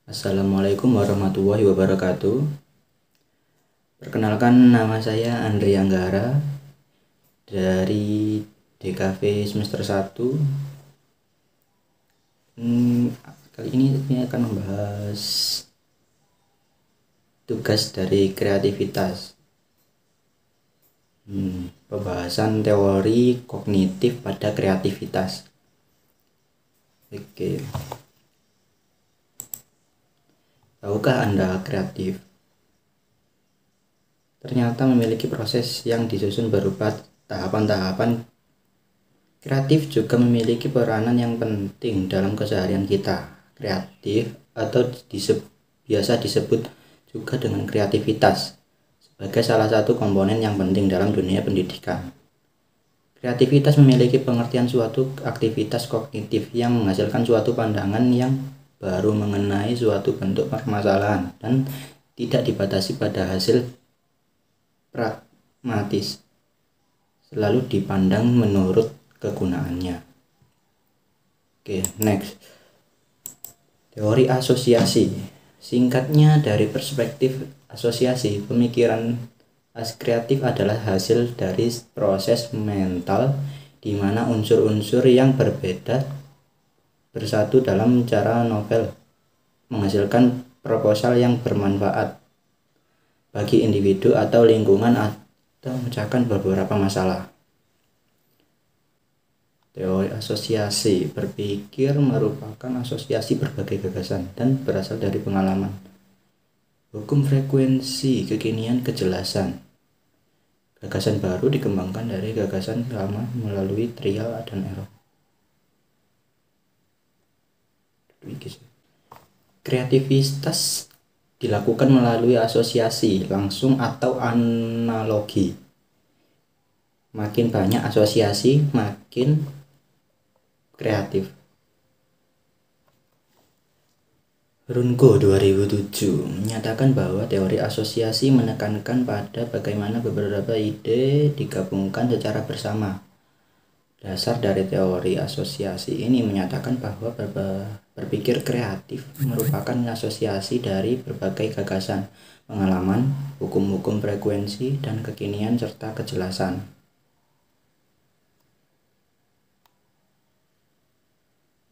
Assalamualaikum warahmatullahi wabarakatuh. Perkenalkan, nama saya Andri Anggara dari DKV semester 1. Kali ini saya akan membahas tugas dari kreativitas. Pembahasan teori kognitif pada kreativitas. Oke. Tahukah Anda kreatif ternyata memiliki proses yang disusun berupa tahapan-tahapan? Kreatif juga memiliki peranan yang penting dalam keseharian kita. Kreatif atau biasa disebut juga dengan kreativitas sebagai salah satu komponen yang penting dalam dunia pendidikan. Kreativitas memiliki pengertian suatu aktivitas kognitif yang menghasilkan suatu pandangan yang baru mengenai suatu bentuk permasalahan dan tidak dibatasi pada hasil pragmatis, selalu dipandang menurut kegunaannya. Oke, next. Teori asosiasi. Singkatnya, dari perspektif asosiasi, pemikiran kreatif adalah hasil dari proses mental di mana unsur-unsur yang berbeda bersatu dalam cara novel menghasilkan proposal yang bermanfaat bagi individu atau lingkungan atau memecahkan beberapa masalah. Teori asosiasi berpikir merupakan asosiasi berbagai gagasan dan berasal dari pengalaman. Hukum frekuensi kekinian kejelasan. Gagasan baru dikembangkan dari gagasan lama melalui trial dan error. Kreativitas dilakukan melalui asosiasi langsung atau analogi. Makin banyak asosiasi, makin kreatif. Runco 2007 menyatakan bahwa teori asosiasi menekankan pada bagaimana beberapa ide digabungkan secara bersama. Dasar dari teori asosiasi ini menyatakan bahwa berpikir kreatif merupakan asosiasi dari berbagai gagasan, pengalaman, hukum-hukum frekuensi, dan kekinian serta kejelasan.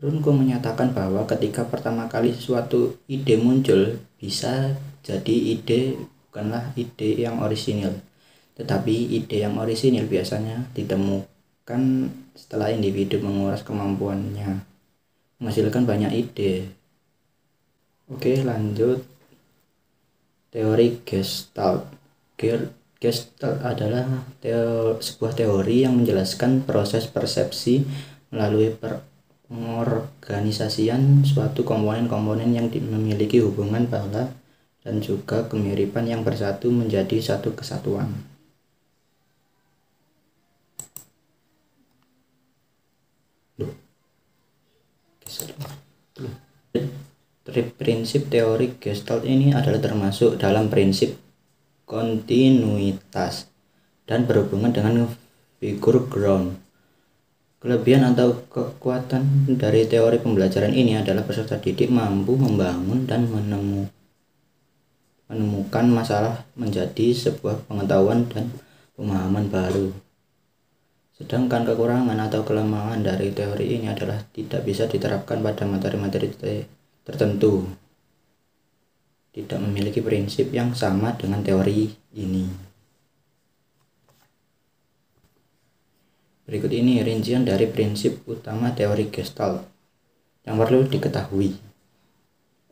Runco menyatakan bahwa ketika pertama kali suatu ide muncul, bisa jadi ide bukanlah ide yang orisinil, tetapi ide yang orisinil biasanya ditemukan setelah individu menguras kemampuannya menghasilkan banyak ide. Oke, lanjut. Teori Gestalt. Gestalt adalah sebuah teori yang menjelaskan proses persepsi melalui pengorganisasian suatu komponen-komponen yang memiliki hubungan pola dan juga kemiripan yang bersatu menjadi satu kesatuan. Prinsip teori Gestalt ini adalah termasuk dalam prinsip kontinuitas dan berhubungan dengan figur ground. Kelebihan atau kekuatan dari teori pembelajaran ini adalah peserta didik mampu membangun dan menemukan masalah menjadi sebuah pengetahuan dan pemahaman baru. Sedangkan kekurangan atau kelemahan dari teori ini adalah tidak bisa diterapkan pada materi-materi tertentu, tidak memiliki prinsip yang sama dengan teori ini. Berikut ini rincian dari prinsip utama teori Gestalt yang perlu diketahui.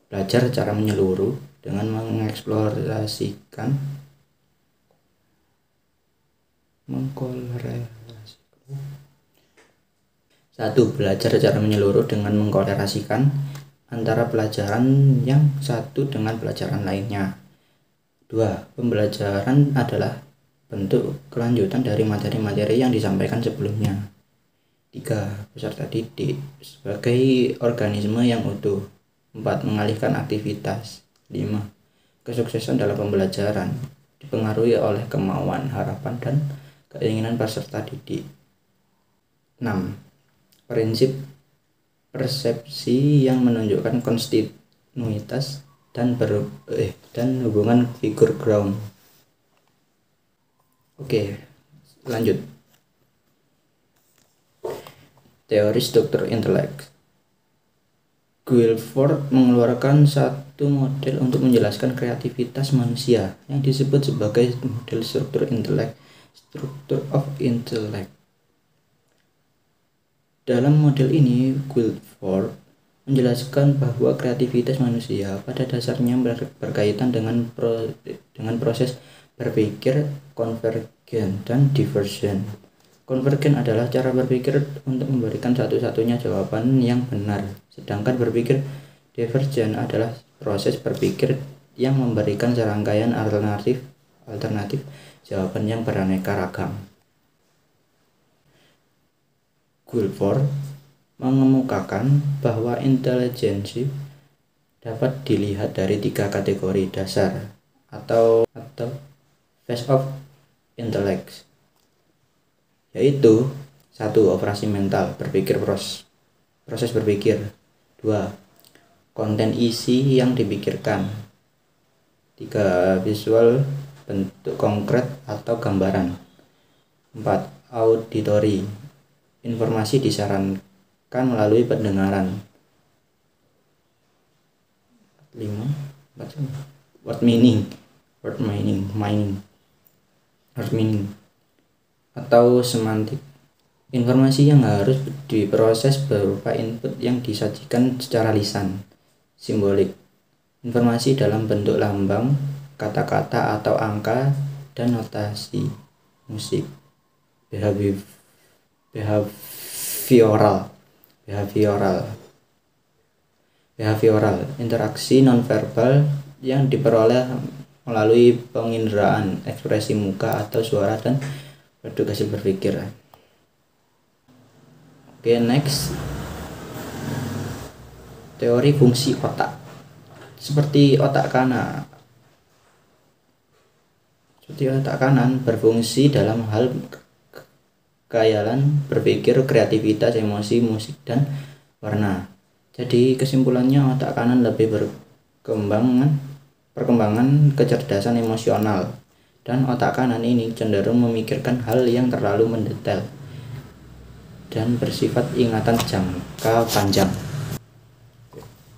Belajar secara menyeluruh dengan mengeksplorasikan, Satu, belajar secara menyeluruh dengan mengkorelasikan antara pelajaran yang satu dengan pelajaran lainnya. 2. Pembelajaran adalah bentuk kelanjutan dari materi-materi yang disampaikan sebelumnya. 3. Peserta didik sebagai organisme yang utuh. 4. Mengalihkan aktivitas. 5. Kesuksesan dalam pembelajaran dipengaruhi oleh kemauan, harapan, dan keinginan peserta didik. 6. Prinsip persepsi yang menunjukkan kontinuitas dan hubungan figur ground. Oke, lanjut. Teori struktur intelek. Guilford mengeluarkan satu model untuk menjelaskan kreativitas manusia yang disebut sebagai model struktur intelek, structure of intellect. Dalam model ini, Guilford menjelaskan bahwa kreativitas manusia pada dasarnya berkaitan dengan proses berpikir konvergen dan divergen. Konvergen adalah cara berpikir untuk memberikan satu-satunya jawaban yang benar, sedangkan berpikir divergen adalah proses berpikir yang memberikan serangkaian alternatif jawaban yang beraneka ragam. Guilford mengemukakan bahwa intelijensi dapat dilihat dari 3 kategori dasar atau phase of intellect, yaitu 1. Operasi mental, proses berpikir. 2. Konten isi yang dipikirkan. 3. Visual, bentuk konkret atau gambaran. 4. Auditory, informasi disarankan melalui pendengaran. 5. Word meaning atau semantik, informasi yang harus diproses berupa input yang disajikan secara lisan. Simbolik, informasi dalam bentuk lambang, kata-kata atau angka, dan notasi musik. Behavioral, interaksi nonverbal yang diperoleh melalui penginderaan, ekspresi muka atau suara, dan produk hasil berpikir. Oke, next. Teori fungsi otak. Seperti otak kanan berfungsi dalam hal kekhayalan, berpikir, kreativitas, emosi, musik, dan warna. Jadi kesimpulannya, otak kanan lebih perkembangan kecerdasan emosional, dan otak kanan ini cenderung memikirkan hal yang terlalu mendetail dan bersifat ingatan jangka panjang.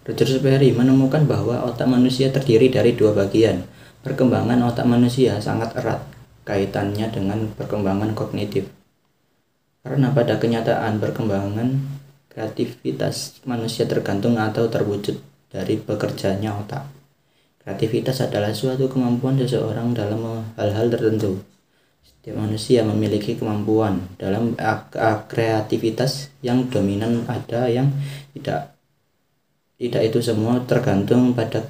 Roger Sperry menemukan bahwa otak manusia terdiri dari 2 bagian. Perkembangan otak manusia sangat erat kaitannya dengan perkembangan kognitif, karena pada kenyataan perkembangan kreativitas manusia tergantung atau terwujud dari bekerjanya otak. Kreativitas adalah suatu kemampuan seseorang dalam hal-hal tertentu. Setiap manusia memiliki kemampuan dalam kreativitas yang dominan, ada yang tidak. Itu semua tergantung pada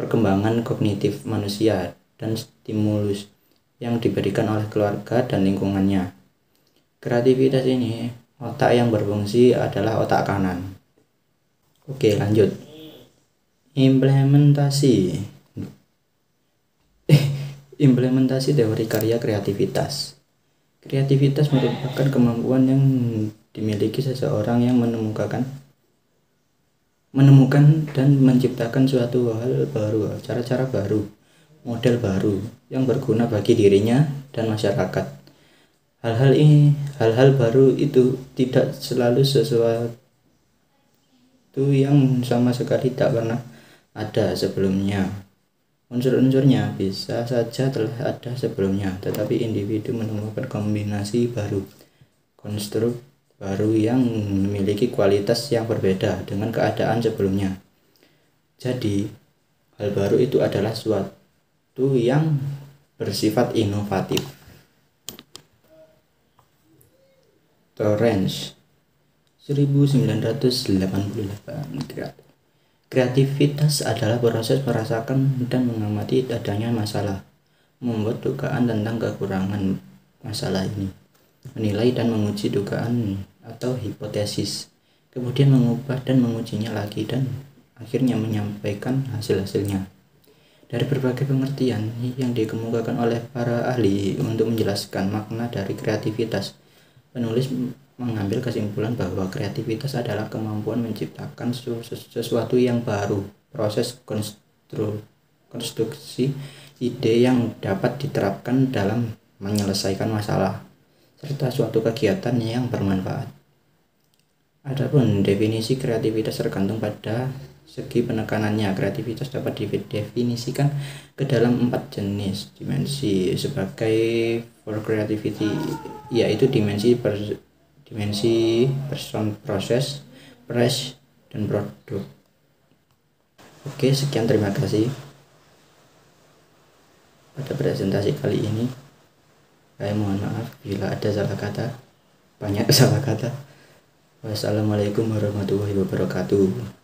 perkembangan kognitif manusia dan stimulus yang diberikan oleh keluarga dan lingkungannya. Kreativitas ini, otak yang berfungsi adalah otak kanan. Oke, lanjut. Implementasi teori karya kreativitas. Kreativitas merupakan kemampuan yang dimiliki seseorang yang menemukan dan menciptakan suatu hal baru, cara-cara baru, model baru yang berguna bagi dirinya dan masyarakat. Hal-hal baru itu tidak selalu sesuatu yang sama sekali tak pernah ada sebelumnya. Unsur-unsurnya bisa saja telah ada sebelumnya, tetapi individu menemukan kombinasi baru, konstruk baru yang memiliki kualitas yang berbeda dengan keadaan sebelumnya. Jadi, hal baru itu adalah suatu yang bersifat inovatif. Torrance 1988. Kreativitas adalah proses merasakan dan mengamati adanya masalah, membuat dugaan tentang kekurangan masalah ini, menilai dan menguji dugaan atau hipotesis, kemudian mengubah dan mengujinya lagi, dan akhirnya menyampaikan hasil-hasilnya. Dari berbagai pengertian yang dikemukakan oleh para ahli untuk menjelaskan makna dari kreativitas, penulis mengambil kesimpulan bahwa kreativitas adalah kemampuan menciptakan sesuatu yang baru, proses konstruksi ide yang dapat diterapkan dalam menyelesaikan masalah, serta suatu kegiatan yang bermanfaat. Adapun definisi kreativitas tergantung pada segi penekanannya. Kreativitas dapat didefinisikan ke dalam 4 jenis dimensi sebagai for creativity, yaitu dimensi person, proses, price, dan produk. Oke, sekian, terima kasih pada presentasi kali ini. Saya mohon maaf bila ada salah kata, banyak salah kata. Wassalamualaikum warahmatullahi wabarakatuh.